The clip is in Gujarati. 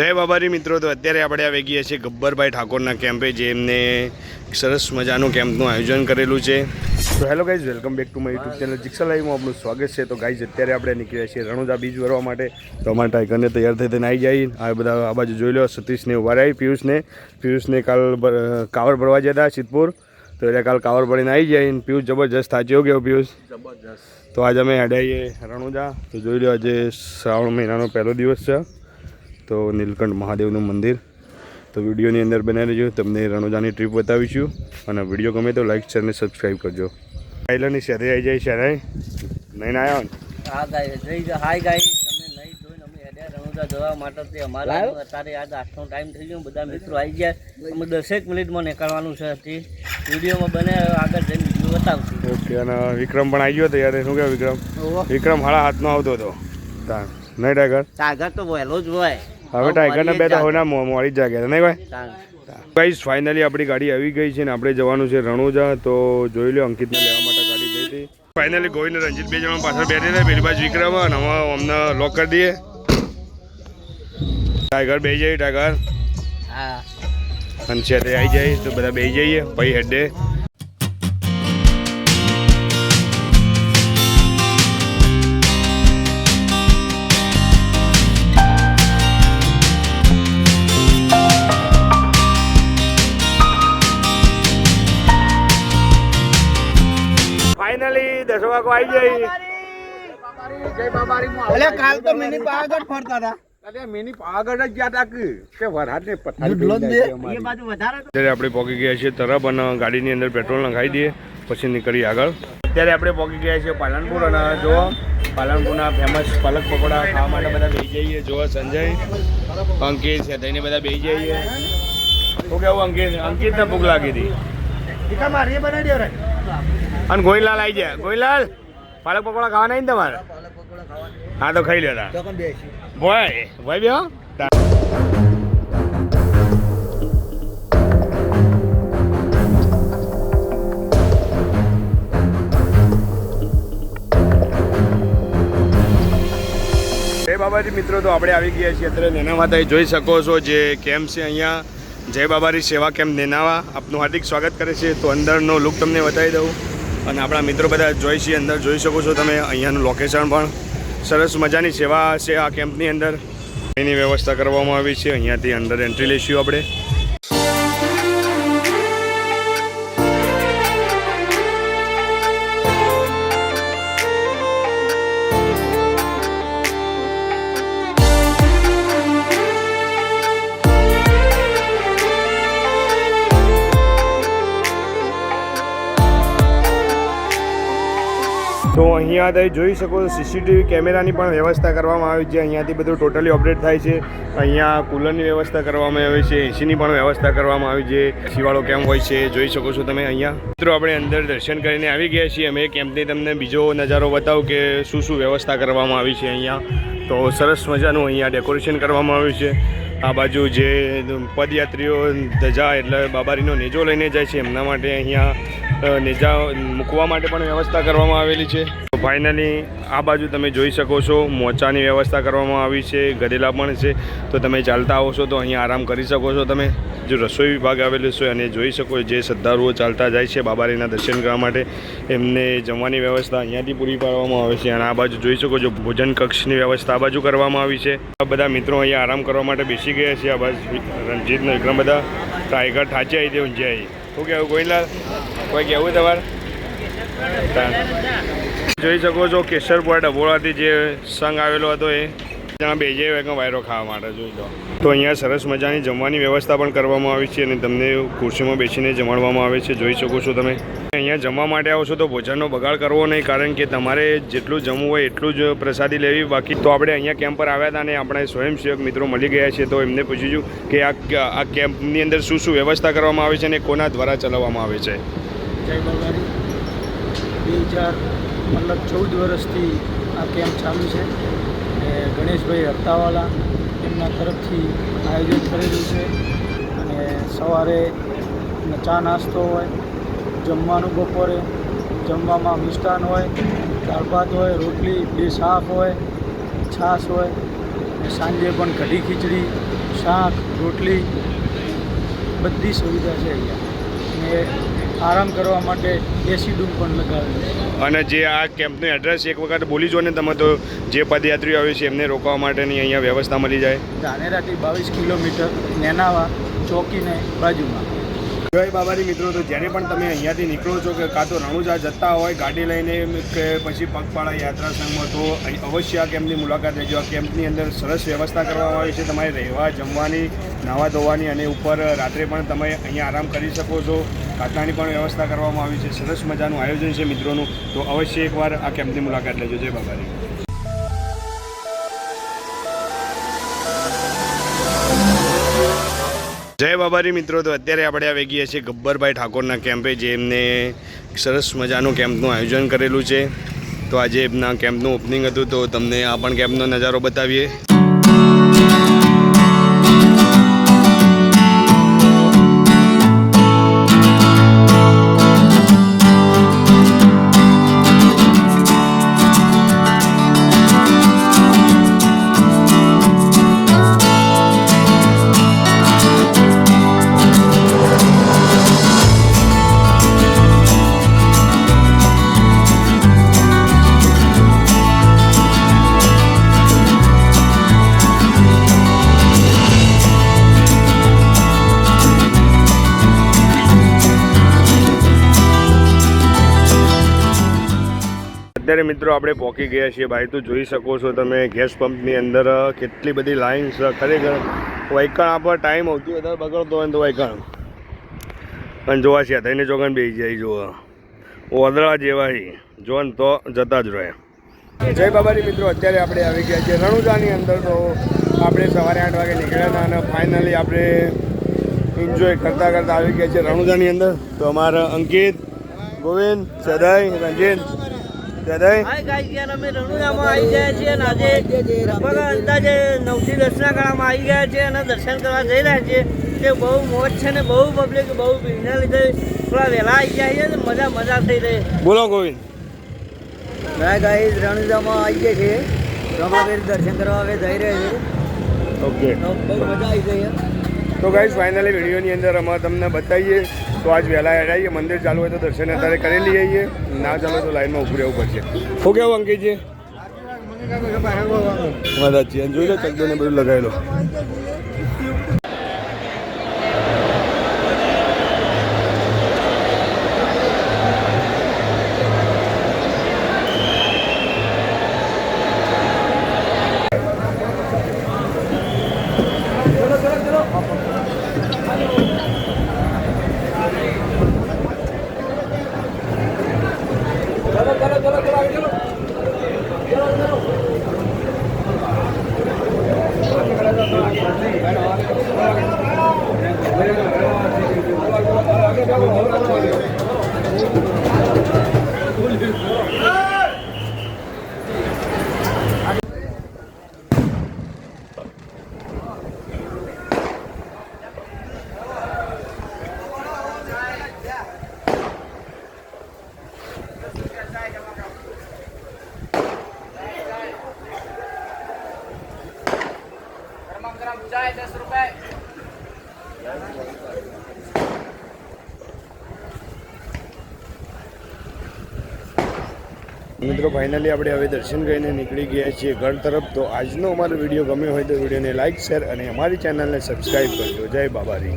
જય બાબારી મિત્રો, તો અત્યારે આપણે આવી ગયા છીએ ગબ્બરભાઈ ઠાકોરના કેમ્પે, જે એમને સરસ મજાનું કેમ્પનું આયોજન કરેલું છે. તો hello guys, welcome back to my YouTube channel જીક્સા લાઈવમાં આપનું સ્વાગત છે. તો ગાઈઝ અત્યારે આપણે નીકળ્યા છીએ રણુજા બીચ ભરવા માટે. તો અમારા ટાઈગરને તૈયાર થઈને આવી જાય. આ બધા આ બાજુ જોઈ લો, સતીશને ઉભા રહી, પિયુષને કાલ કાવડ ભરવા જતા સિદ્ધપુર, તો એટલે કાલ કાવડ ભરીને આવી જાય. પિયુષ જબરજસ્ત થાચ્યો કેવો પિયુષ? જબરજસ્ત. તો આજે અમે હેડાઈએ રણુજા. તો જોઈ લો, આજે શ્રાવણ મહિનાનો પહેલો દિવસ છે. તો નીલકંઠ મહાદેવનું મંદિર. તો વિડીયોની અંદર બનાવી રહેજો, તમને રણુજાની ટ્રીપ બતાવીશું. અને વિડીયો ગમે તો લાઈક શેર અને સબસ્ક્રાઈબ કરજો. આઈલરની શહેરે આવી જાય શહેરે નહીં આવ્યા ને? હા ગાય, હાય ગાય, તમે નહીં જોઈને અમે હેડ્યા રણુજા જવા માટે. અમારે અત્યારે આજ 8નો ટાઈમ થઈ ગયો, બધા મિત્રો આવી ગયા. અમે 10 મિનિટમાં નીકળવાનું છે. વિડીયોમાં બને આગળ જઈને વિડીયો બતાવશું. ઓકે. અને વિક્રમ પણ આવી ગયો તો યાર, શું કહેવાય વિક્રમ? વિક્રમ 7:30નો આવતો હતો. નહીં ટાઈગર તો વહેલો જ હોય. હવે ટાઈગરને બે તો હોના મોડી જ જાગ્યા નહીં ભાઈ. ગાઈસ ફાઇનલી આપણી ગાડી આવી ગઈ છે ને આપણે જવાનું છે રણુજા. તો જોઈ લો, અંકિતને લેવા માટે ગાડી જઈ હતી. ફાઇનલી ગોવિંદ રંજીત 2 જણા પાછળ બેઠી રહે, પેલી બાજુ વિક્રમ, અને હવે અમને લોક કરી દઈએ. ટાઈગર બેસી જાય, ટાઈગર હા અને છે તે આવી જાય તો બધા બેસી જઈએ પછી હેડે. ફાઇનલી 10 વાગો આવી જાય. જય બાબારી. કાલ તો મિની પાવાગઢ ફરતા હતા. મિની પાવાગઢ જ ગયા હતા કે વરહાદને પથારી. આપણે પહોંચી ગયા છીએ તરફ, અને ગાડીની અંદર પેટ્રોલ નખાઈ દઈએ પછી નીકળી આગળ. અત્યારે આપણે પહોંચી ગયા છીએ પાલનપુર, અને જુઓ પાલનપુરના ફેમસ પાલક પકોડા ખાવા માટે બધા બેસી જઈએ. જુઓ સંજય, અંકિત છે, થઈને બધા બેસી જઈએ. શું કેવું અંકિતને ભૂખ લાગી હતી અને ગોઈલાલ આવી જાય. ગોઈલાલ પાલક પકોડા ખાવા નહીં તમારે? હા તો ખાઈ લેતા ભાઈ ભાઈ બે. જય બાબાજી મિત્રો, તો આપણે આવી ગયા છીએ અત્યારે નેનાવા. જોઈ શકો છો જે કેમ્પ છે અહીંયા, જય બાબારી સેવા કેમ્પ નેનાવા આપનું હાર્દિક સ્વાગત કરે છે. તો અંદરનો લુક તમને બતાવી દઉં, અને આપણા મિત્રો બધા જોઈ છીએ અંદર, જોઈ શકો છો તમે. અહીંયાનું લોકેશન પણ સરસ મજાની સેવા છે આ કેમ્પની અંદર. એની વ્યવસ્થા કરવામાં આવી છે. અહીંયાથી અંદર એન્ટ્રી લઈશું આપણે. તો અહીંયા તમે જોઈ શકો છો સીસીટીવી કેમેરાની પણ વ્યવસ્થા કરવામાં આવી છે. અહીંયાથી બધું ટોટલી ઓપરેટ થાય છે. અહીંયા કુલરની વ્યવસ્થા કરવામાં આવી છે, એસીની પણ વ્યવસ્થા કરવામાં આવી છે. એસીવાળો કેમ્પ હોય છે, જોઈ શકો છો તમે. અહીંયા મિત્રો આપણે અંદર દર્શન કરીને આવી ગયા છીએ. અમે કેમ્પની તમને બીજો નજારો બતાવું કે શું શું વ્યવસ્થા કરવામાં આવી છે અહીંયા. તો સરસ મજાનું અહીંયા ડેકોરેશન કરવામાં આવ્યું છે. આ બાજુ જે પદયાત્રીઓ ધજા એટલે બાબારીનો નેજો લઈને જાય છે એમના માટે અહીંયા નેજા મૂકવા માટે પણ વ્યવસ્થા કરવામાં આવેલી છે. તો ફાઇનલી આ બાજુ તમે જોઈ શકો છો મોચાની વ્યવસ્થા કરવામાં આવી છે, ગધેલા પણ છે. તો તમે ચાલતા આવો છો તો અહીંયા આરામ કરી શકો છો તમે. જો રસોઈ વિભાગ આવેલો છે અને જોઈ શકો જે શ્રદ્ધાળુઓ ચાલતા જાય છે બાબારીના દર્શન કરવા માટે, એમને જમવાની વ્યવસ્થા અહીંયાથી પૂરી પાડવામાં આવે છે. અને આ બાજુ જોઈ શકો છો ભોજન કક્ષની વ્યવસ્થા આ બાજુ કરવામાં આવી છે. બધા મિત્રો અહીંયા આરામ કરવા માટે બેસી ગયા છે. આ બાજુ રણજીતને વિક્રમ બધા ટાઈગર ઠાચી આવી દે ઊંઝાઈ. શું કહેવું ગોઈલાલ, કોઈ કહેવું તમારે? જોઈ શકો છો કેસરપુરા ડભોળાથી જે સંઘ આવેલો હતો એ ત્યાં બેજે વાયરો ખાવા માટે જોઈ લો. તો અહીંયા સરસ મજાની જમવાની વ્યવસ્થા પણ કરવામાં આવી છે અને તમને ખુરશીમાં બેસીને જમાડવામાં આવે છે, જોઈ શકો છો તમે. અહીંયા જમવા માટે આવો છો તો ભોજનનો બગાડ કરવો નહીં, કારણ કે તમારે જેટલું જમવું હોય એટલું જ પ્રસાદી લેવી. બાકી તો આપણે અહીંયા કેમ્પ પર આવ્યા હતા અને આપણે સ્વયંસેવક મિત્રો મળી ગયા છે. તો એમને પૂછ્યું કે આ કેમ્પની અંદર શું શું વ્યવસ્થા કરવામાં આવે છે અને કોના દ્વારા ચલાવવામાં આવે છે. જય બાબારી. 2014 વર્ષથી આ કેમ્પ ચાલુ છે. ગણેશભાઈ હપ્તાવાલા એમના તરફથી આયોજન કરેલું છે. અને સવારે ચા નાસ્તો હોય, જમવાનું બપોરે જમવામાં મિષ્ટાન હોય, દાળ ભાત હોય, રોટલી, 2 શાક હોય, છાશ હોય, અને સાંજે પણ કઢી ખીચડી, શાક રોટલી બધી સુવિધા છે અહીંયા અને આરામ કરવા માટે એસી રૂમ પણ લગાવેલું છે. અને જે આ કેમ્પનું એડ્રેસ એક વખત બોલી જો ને તમે, તો જે પદયાત્રીઓ આવે છે એમને રોકવા માટેની અહીંયા વ્યવસ્થા મળી જાય. ધાનેરાથી 22 કિલોમીટર નેનાવા ચોકીને બાજુમાં. જય બાબારી મિત્રો, તો જ્યારે પણ તમે અહીંયાથી નીકળો છો કે કાં તો રણુજા જતા હોય ગાડી લઈને કે પછી પગપાળા યાત્રા સંઘમાં, તો અવશ્ય આ કેમ્પની મુલાકાત લેજો. આ કેમ્પની અંદર સરસ વ્યવસ્થા કરવામાં આવી છે તમારે રહેવા જમવાની, નાહવા ધોવાની, અને ઉપર રાત્રે પણ તમે અહીંયા આરામ કરી શકો છો. ખાટલાની પણ વ્યવસ્થા કરવામાં આવી છે. સરસ મજાનું આયોજન છે મિત્રોનું, તો અવશ્ય એકવાર આ કેમ્પની મુલાકાત લેજો. જય બાબારી. જય બાબારી મિત્રો, તો અત્યારે આપણે આવી ગયા છીએ ગબ્બરભાઈ ઠાકોરના કેમ્પે, જે એમને સરસ મજાનું કેમ્પનું આયોજન કરેલું છે. તો આજે એમના કેમ્પનું ઓપનિંગ હતું, તો તમને આ પણ કેમ્પનો નજારો બતાવીએ. અત્યારે મિત્રો આપણે પહોંચી ગયા છીએ. ભાઈ તો જોઈ શકો છો તમે, ગેસ પંપની અંદર કેટલી બધી લાઇન્સ. ખરેખર વાયકણ આપણો ટાઈમ આવતું વધારે બગડતો હોય ને તો વાયકણ અને જોવા છે થઈને ચોગન બેસી જાય. જોવા વાદળા જેવા જો ને તો જતા જ રહે. જય બાબારી મિત્રો, અત્યારે આપણે આવી ગયા છીએ રણુજાની અંદર. તો આપણે સવારે 8 વાગે નીકળ્યા હતા અને ફાઇનલી આપણે એન્જોય કરતાં કરતાં આવી ગયા છીએ રણુજાની અંદર. તો અમારા અંકિત, ગોવિંદ, સદાય, રંજીત, હાય ગાઈસ, યાર અમે રણુજામાં આવી ગયા છીએ અને આજે લગભગ અંદાજે 9 થી 10 ના ગાળામાં આવી ગયા છે અને દર્શન કરવા જઈ રહ્યા છીએ. તે બહુ મોજ છે ને બહુ પબ્લિક, બહુ ભીડના લીધે થોડા વહેલા આવી ગયા છે ને મજા થઈ રહી. બોલો ગોવિંદ. ગાઈસ રણુજામાં આવી ગયા છીએ, રમાવીર દર્શન કરવા હવે જઈ રહ્યા છીએ. ઓકે, બહુ મજા આવી ગઈ. તો ગાઈસ ફાઇનલી વિડીયોની અંદર અમે તમને બતાવીએ. તો આજ વહેલા હેડાઈએ, મંદિર ચાલુ હોય તો દર્શન અત્યારે કરી લઈએ, ના ચાલો તો લાઈનમાં ઊભું રહેવું પડશે. શું કેવું અંકિતજી? મદદ છે, જોઈ લો ચકદોને બધું લગાવેલો. મિત્રો ફાઇનલી આપણે હવે દર્શન કરીને નીકળી ગયા છીએ ઘર તરફ. તો આજનો અમારો વિડીયો ગમ્યો હોય તો વિડીયોને લાઇક, શેર અને અમારી ચેનલને સબસ્ક્રાઈબ કરજો. જય બાબારી.